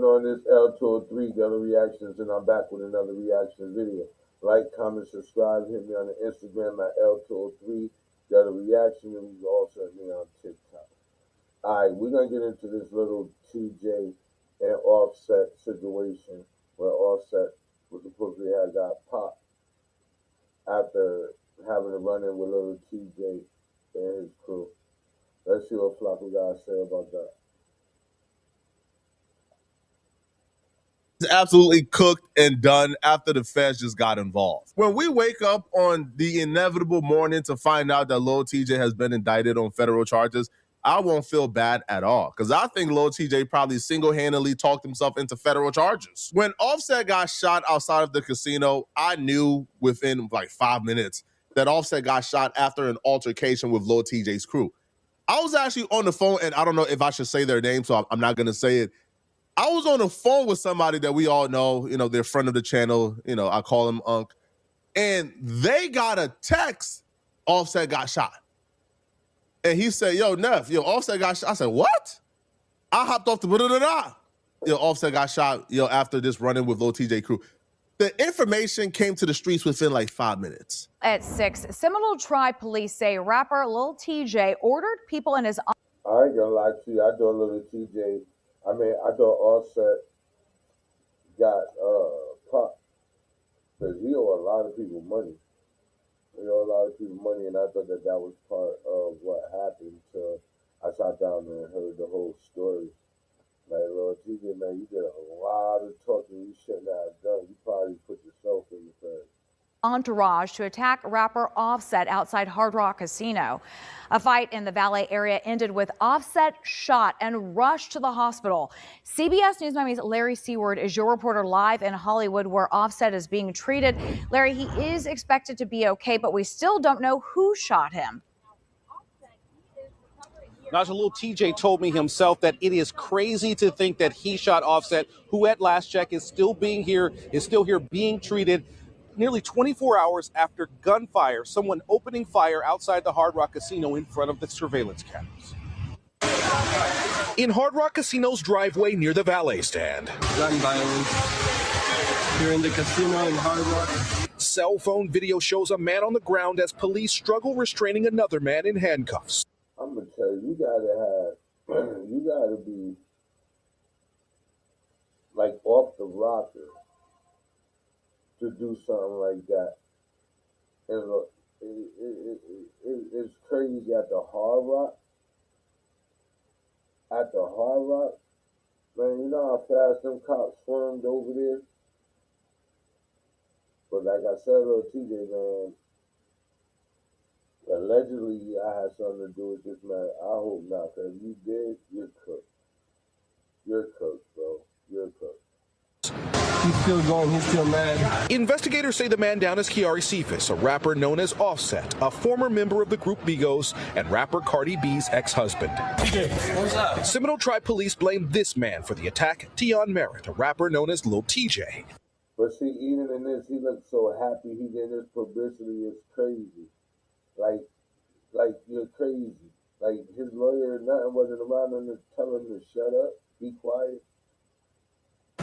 going on? This L203 Gunner Reactions, and I'm back with another reaction video. Like, comment, subscribe, hit me on the Instagram at L203 Gunner Reaction, and you can also hit me on TikTok. Alright, we're going to get into this little TJ and Offset situation where Offset was supposedly had got popped after having a run-in with little TJ and his crew. Let's see what Flopper got to say about that. Absolutely cooked and done after the feds just got involved. When we wake up on the inevitable morning to find out that Lil TJ has been indicted on federal charges, I won't feel bad at all because I think Lil TJ probably single-handedly talked himself into federal charges. When Offset got shot outside of the casino, I knew within like 5 minutes that Offset got shot after an altercation with Lil TJ's crew. I was actually on the phone, and I don't know if I should say their name, so I'm not going to say it. I was on the phone with somebody that we all know, they're a friend of the channel, I call him Unc, and they got a text, Offset got shot. And he said, yo, Neff, Offset got shot. I said, what? I hopped off the blah-da-da-da. Offset got shot, after this run-in with Lil TJ crew. The information came to the streets within like 5 minutes. At 6, Seminole Tribe police say rapper Lil TJ ordered people in his... I ain't gonna lie to you, I thought little TJ, I thought Offset got popped because he owe a lot of people money. He owe a lot of people money, and I thought that was part of what happened till I sat down there and heard the whole story. Like, Lord TJ, man, you did a lot of talking you shouldn't have done. You probably put yourself in the fed. Entourage to attack rapper Offset outside Hard Rock Casino. A fight in the Valet area ended with Offset shot and rushed to the hospital. CBS News Miami's Larry Seward is your reporter live in Hollywood where Offset is being treated. Larry, he is expected to be okay, but we still don't know who shot him. Naja, Lil TJ told me himself that it is crazy to think that he shot Offset, who at last check is still here being treated. Nearly 24 hours after gunfire, someone opening fire outside the Hard Rock Casino in front of the surveillance cameras. In Hard Rock Casino's driveway near the valet stand. Gun violence here in the casino in Hard Rock. Cell phone video shows a man on the ground as police struggle restraining another man in handcuffs. I'm gonna tell you, you gotta be like off the rocker to do something like that. And it's crazy at the Hard Rock. At the Hard Rock, man, you know how fast them cops swarmed over there? But like I said, little TJ, man, allegedly I had something to do with this man. I hope not, because if you did, you're cooked. You're cooked, bro. You're cooked. He's still going, he's still mad. Investigators say the man down is Kiari Cephas, a rapper known as Offset, a former member of the group Migos and rapper Cardi B's ex-husband. What's up? Seminole Tribe police blame this man for the attack, Tion Merritt, a rapper known as Lil TJ. But see, even in this, he looked so happy he did this publicity. It's crazy. Like you're crazy. Like his lawyer, nothing wasn't around him to tell him to shut up, be quiet.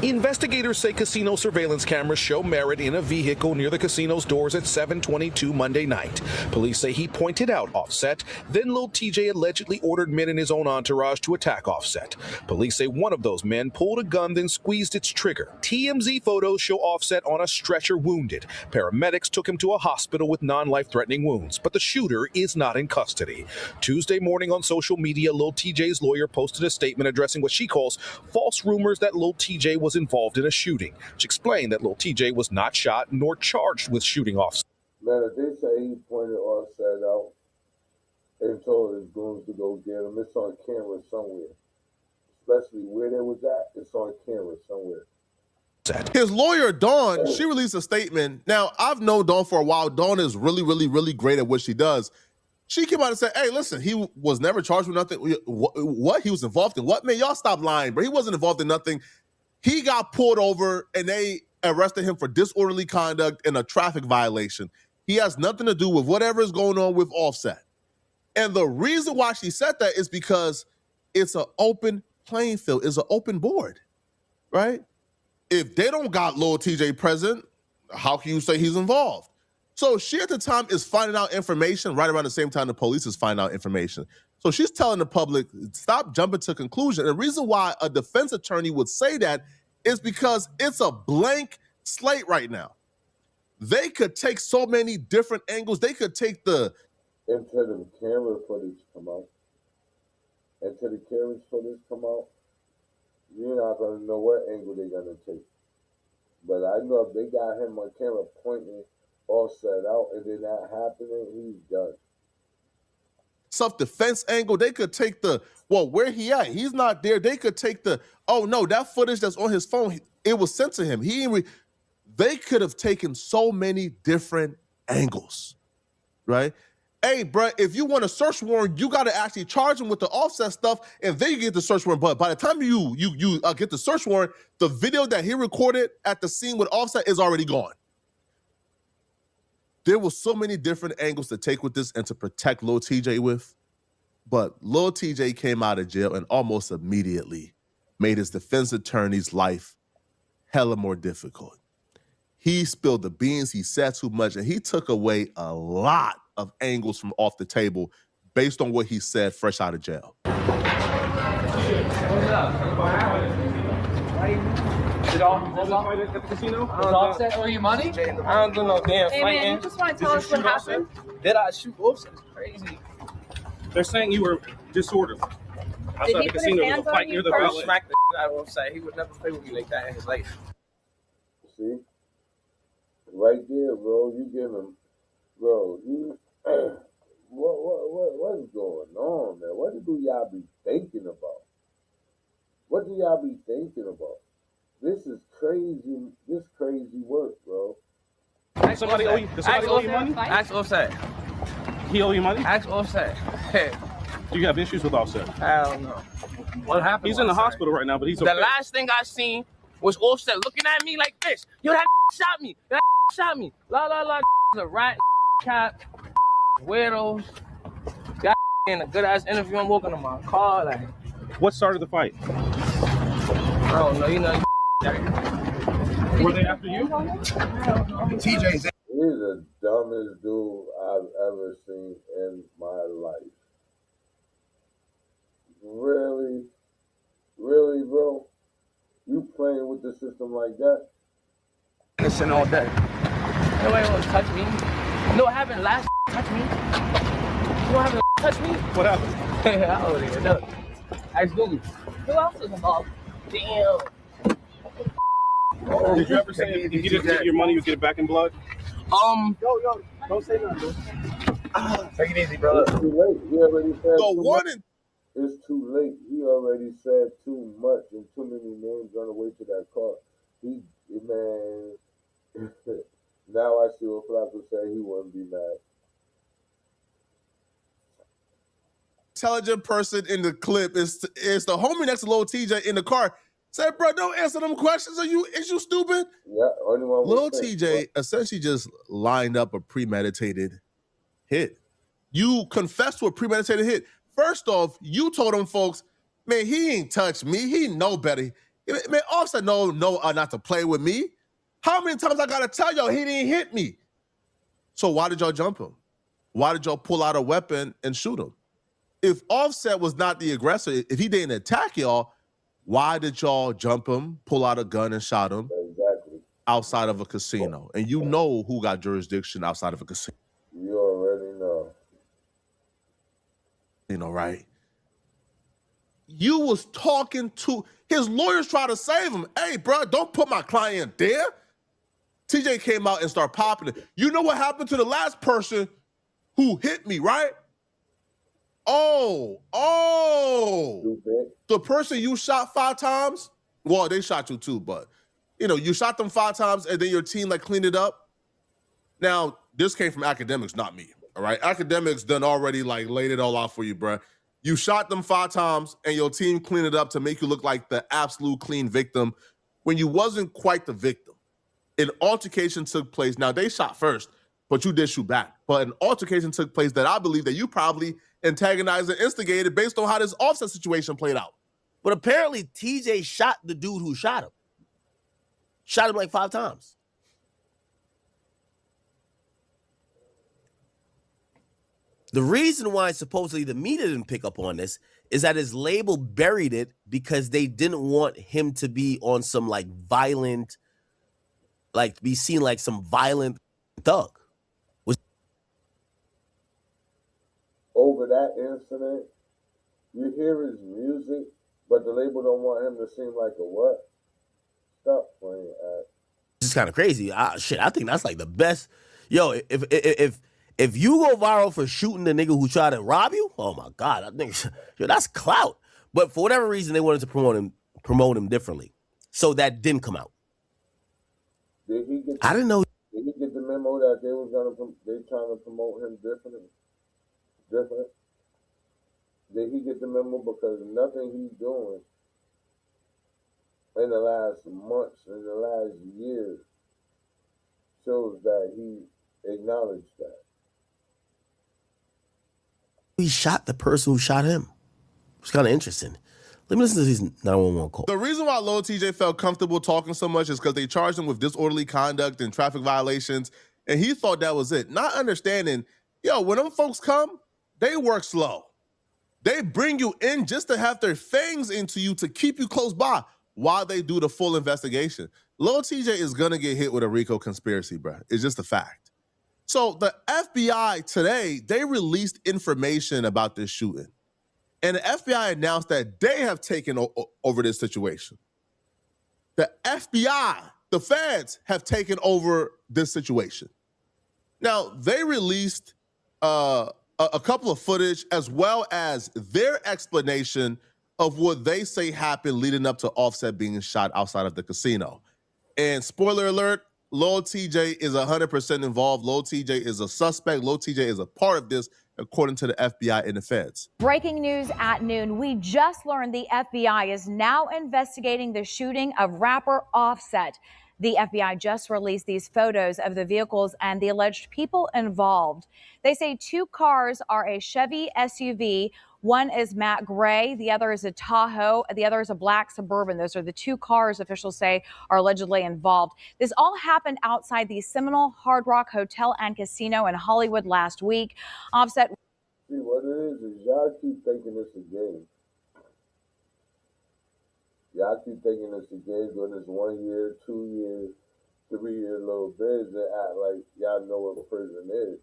Investigators say casino surveillance cameras show Merritt in a vehicle near the casino's doors at 7:22 Monday night. Police say he pointed out Offset, then Lil TJ allegedly ordered men in his own entourage to attack Offset. Police say one of those men pulled a gun, then squeezed its trigger. TMZ photos show Offset on a stretcher wounded. Paramedics took him to a hospital with non-life-threatening wounds, but the shooter is not in custody. Tuesday morning on social media, Lil TJ's lawyer posted a statement addressing what she calls false rumors that Lil TJ was involved in a shooting. She explained that Lil TJ was not shot nor charged with shooting Offset. Man, if they say he pointed Offset out and told his goons to go get him, it's on camera somewhere. Especially where they was at, it's on camera somewhere. His lawyer, Dawn, she released a statement. Now, I've known Dawn for a while. Dawn is really, really, really great at what she does. She came out and said, hey, listen, he was never charged with nothing. What he was involved in? What? Man, y'all stop lying, bro. He wasn't involved in nothing. He got pulled over and they arrested him for disorderly conduct and a traffic violation. He has nothing to do with whatever is going on with Offset. And the reason why she said that is because it's an open playing field, it's an open board. right? If they don't got Lil TJ present, how can you say he's involved? So she at the time is finding out information right around the same time the police is finding out information. So she's telling the public, stop jumping to conclusion. And the reason why a defense attorney would say that is because it's a blank slate right now. They could take so many different angles. They could take the... Until the camera footage come out. Until the camera footage come out, you're not going to know what angle they're going to take. But I know if they got him on camera pointing all set out and then that happening, he's done. Self-defense angle, they could take the, well, where he at? He's not there. They could take the, oh no, that footage that's on his phone, it was sent to him. They could have taken so many different angles, right? Hey, bro, if you want a search warrant, you got to actually charge him with the Offset stuff, and then you get the search warrant. But by the time you get the search warrant, the video that he recorded at the scene with Offset is already gone. There were so many different angles to take with this and to protect Lil TJ with, but Lil TJ came out of jail and almost immediately made his defense attorney's life hella more difficult. He spilled the beans, he said too much, and he took away a lot of angles from off the table based on what he said fresh out of jail. What's up? Did all fight at the casino? Did Offset owe you money? I don't do no damn fighting. Hey man, you just want to tell us what happened? Did I shoot Offset? It's crazy. They're saying you were disorderly outside the casino. There was a fight near the I valet. smacked the out of Offset. He would never play with me like that in his life. See? Right there, bro. You give him, bro, what is going on, man? What do y'all be thinking about? What do y'all be thinking about? This is crazy. This crazy work, bro. Does somebody owe you money? Ask Offset. He owe you money? Ask Offset. Do you have issues with Offset? I don't know. What happened? He's in the hospital right now, but he's okay. The last thing I seen was Offset looking at me like this. Yo, that shot me. That shot me. La la la. The rat, cat, weirdos. Got in a good ass interview. I'm walking to my car. Like, What started the fight? I don't know. You know. Were they after you? He's the dumbest dude I've ever seen in my life. Really? Really, bro? You playing with the system like that? Innocent all day. Nobody wants to touch me. No, having last touch me. You haven't touched me? What happened? I don't even know. Ask Google. Who else is involved? Damn. Did you ever say if you didn't get your money, you get it back in blood? Yo, don't say nothing. Take it easy, brother. It's too late. He already said The too one much. in It's too late. He already said too much and too many names on the way to that car. Man, now I see what Flacco said. He wouldn't be mad. intelligent person in the clip is the homie next to Lil TJ in the car. Said, bro, don't answer them questions. Is you stupid? Yeah, only one. Lil TJ essentially just lined up a premeditated hit. You confessed to a premeditated hit. First off, you told them folks, man, he ain't touched me. He know better. Man, Offset no, not to play with me. How many times I gotta tell y'all he didn't hit me? So why did y'all jump him? Why did y'all pull out a weapon and shoot him? If Offset was not the aggressor, if he didn't attack y'all, why did y'all jump him, pull out a gun and shot him outside of a casino? And you know who got jurisdiction outside of a casino. You already know. You know, right? You was talking to his lawyers, try to save him. Hey, bro, don't put my client there. TJ came out and started popping it. You know what happened to the last person who hit me, right? Oh, the person you shot 5 times? Well, they shot you too, but you shot them 5 times and then your team cleaned it up. Now, this came from academics, not me. All right, academics done already laid it all out for you, bro. You shot them 5 times and your team cleaned it up to make you look like the absolute clean victim when you wasn't quite the victim. An altercation took place. Now, they shot first, but you did shoot back. But an altercation took place that I believe that you probably antagonized and instigated based on how this Offset situation played out. But apparently TJ shot the dude who shot him. Shot him like 5 times. The reason why supposedly the media didn't pick up on this is that his label buried it because they didn't want him to be on some like violent, like be seen like some violent thug. Over that incident, you hear his music, but the label don't want him to seem like a what? Stop playing at. This is kind of crazy. I think that's like the best. Yo, if you go viral for shooting the nigga who tried to rob you, oh my God, I think yo, that's clout. But for whatever reason, they wanted to promote him differently, so that didn't come out. Did he get? I didn't know. Did he get the memo that they trying to promote him different? Did he get the memo? Because nothing he's doing in the last months, in the last year, shows that he acknowledged that. He shot the person who shot him. It's kind of interesting. Let me listen to these 911 calls. The reason why Lil TJ felt comfortable talking so much is because they charged him with disorderly conduct and traffic violations, and he thought that was it. Not understanding, yo, when them folks come, they work slow. They bring you in just to have their fangs into you to keep you close by while they do the full investigation. Lil TJ is going to get hit with a RICO conspiracy, bro. It's just a fact. So the FBI today, they released information about this shooting. And the FBI announced that they have taken over this situation. The FBI, the feds, have taken over this situation. Now, they released a couple of footage as well as their explanation of what they say happened leading up to Offset being shot outside of the casino. And spoiler alert, Lil TJ is 100% involved. Lil TJ is a suspect. Lil TJ is a part of this, according to the FBI and the feds. Breaking news at noon. We just learned the FBI is now investigating the shooting of rapper Offset. The FBI just released these photos of the vehicles and the alleged people involved. They say 2 cars are a Chevy SUV. One is matte gray, the other is a Tahoe, the other is a black Suburban. Those are the 2 cars officials say are allegedly involved. This all happened outside the Seminole Hard Rock Hotel and Casino in Hollywood last week. Offset. See, what it is y'all keep thinking it's a game. Y'all keep thinking it's a game doing this 1 year, 2 years, 3 year little bids and act like y'all know what prison is.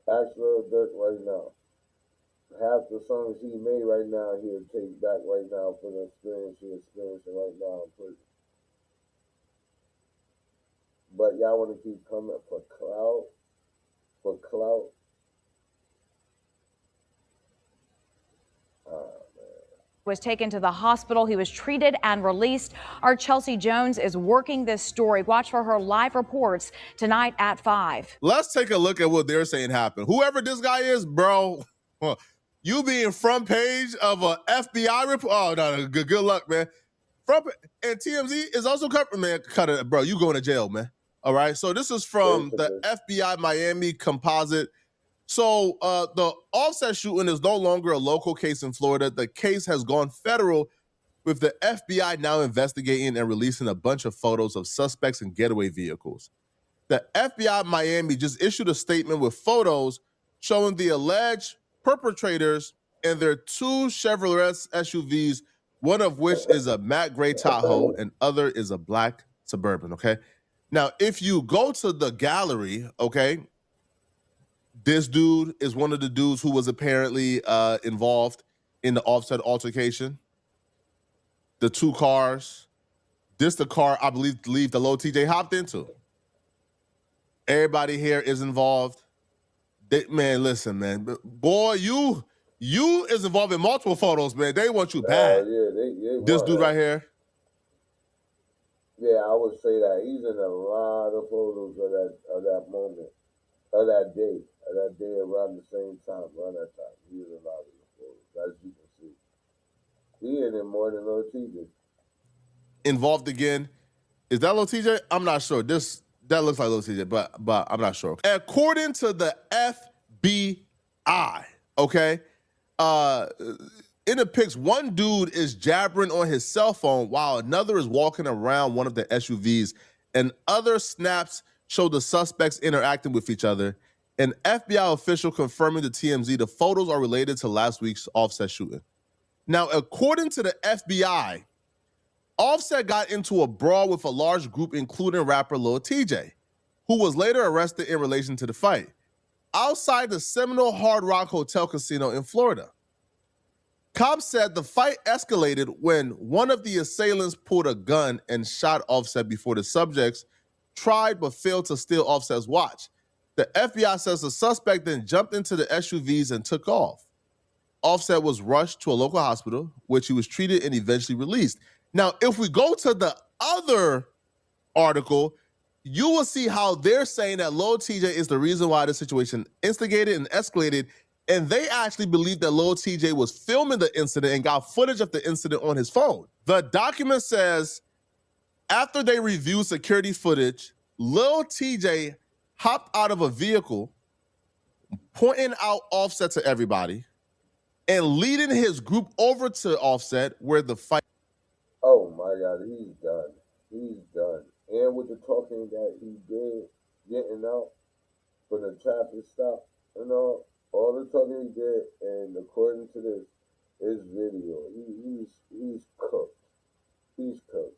Ask Lil Durk right now. Half the songs he made right now, he'll take back right now for the experience he's experiencing right now in prison. But y'all want to keep coming for clout? For clout? Was taken to the hospital. He was treated and released. Our Chelsea Jones is working this story. Watch for her live reports tonight at 5. Let's take a look at what they're saying happened. Whoever this guy is, bro, you being front page of a FBI report. Oh, no, good luck, man. And TMZ is also covering, man, cut it, bro. You going to jail, man. All right. So this is from the FBI Miami composite. So the Offset shooting is no longer a local case in Florida. The case has gone federal, with the FBI now investigating and releasing a bunch of photos of suspects in getaway vehicles. The FBI Miami just issued a statement with photos showing the alleged perpetrators in their 2 Chevrolet SUVs, one of which is a matte gray Tahoe and other is a black Suburban, okay? Now, if you go to the gallery, okay, this dude is one of the dudes who was apparently involved in the Offset altercation. The 2 cars. This the car, I believe the Lil TJ hopped into. Everybody here is involved. Man, listen, man. Boy, you is involved in multiple photos, man. They want you bad. Yeah, this dude right here. Yeah, I would say that. He's in a lot of photos of that moment. Of that day around the same time, around that time. He was in a lot of the photos, as you can see. He in it more than Lil TJ. Involved again. Is that Lil TJ? I'm not sure. That looks like Lil TJ, but I'm not sure. According to the FBI, okay, In the pics, one dude is jabbering on his cell phone while another is walking around one of the SUVs, and other snaps show the suspects interacting with each other. An FBI official confirming to TMZ the photos are related to last week's Offset shooting. Now, according to the FBI, Offset got into a brawl with a large group, including rapper Lil TJ, who was later arrested in relation to the fight, outside the Seminole Hard Rock Hotel Casino in Florida. Cops said the fight escalated when one of the assailants pulled a gun and shot Offset before the subjects tried but failed to steal Offset's watch. The FBI says the suspect then jumped into the SUVs and took off. Offset was rushed to a local hospital, which he was treated and eventually released. Now, if we go to the other article, you will see how they're saying that Lil TJ is the reason why the situation instigated and escalated, and they actually believe that Lil TJ was filming the incident and got footage of the incident on his phone. The document says, after they reviewed security footage, Lil TJ hopped out of a vehicle, pointing out Offset to everybody, and leading his group over to Offset where the fight. Oh my God, he's done. He's done. And with the talking that he did, getting out for the traffic stop, all the talking he did, and according to this, his video, he's cooked. He's cooked.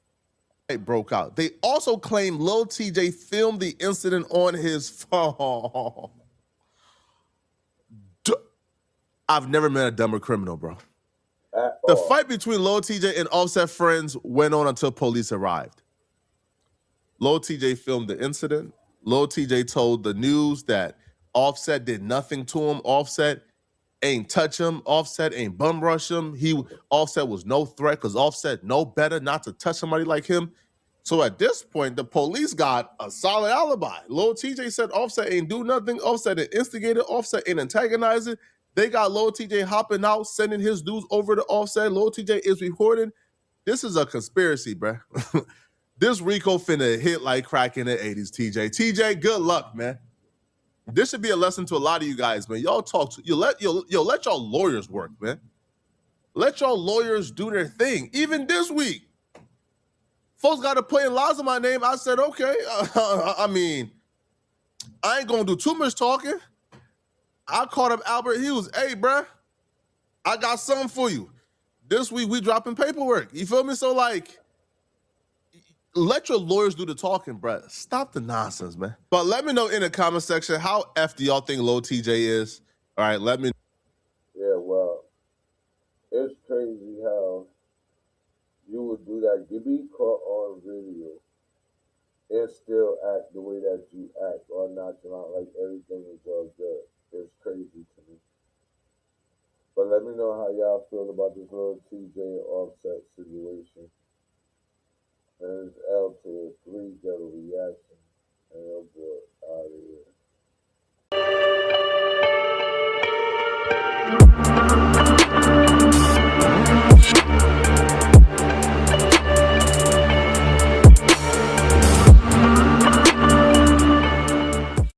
Broke out. They also claim Lil TJ filmed the incident on his phone. I've never met a dumber criminal, bro. The fight between Lil TJ and Offset friends went on until police arrived. Lil TJ filmed the incident. Lil TJ told the news that Offset did nothing to him. Offset ain't touch him. Offset ain't bum rush him. Offset was no threat because Offset know better not to touch somebody like him. So at this point, the police got a solid alibi. Lil TJ said Offset ain't do nothing. Offset ain't instigated. Offset ain't antagonizing. They got Lil TJ hopping out, sending his dudes over to Offset. Lil TJ is reporting. This is a conspiracy, bruh. This Rico finna hit like crack in the 80s, TJ. TJ, good luck, man. This should be a lesson to a lot of you guys, man. Y'all talk to let your lawyers work, man. Let your lawyers do their thing. Even this week, folks got to play in laws in my name. I said, okay. I mean, I ain't gonna do too much talking. I called up Albert Hughes. Hey, bruh, I got something for you. This week we dropping paperwork. You feel me? So like, let your lawyers do the talking, bruh. Stop the nonsense, man. But let me know in the comment section, how F do y'all think Lil TJ is? All right, let me know. Yeah, well, it's crazy how you would do that. You be caught on video and still act the way that you act or nonchalant, like everything is all good. It's crazy to me. But let me know how y'all feel about this Lil TJ and Offset situation. And it's L to 3 get a reaction. And your boy out of here.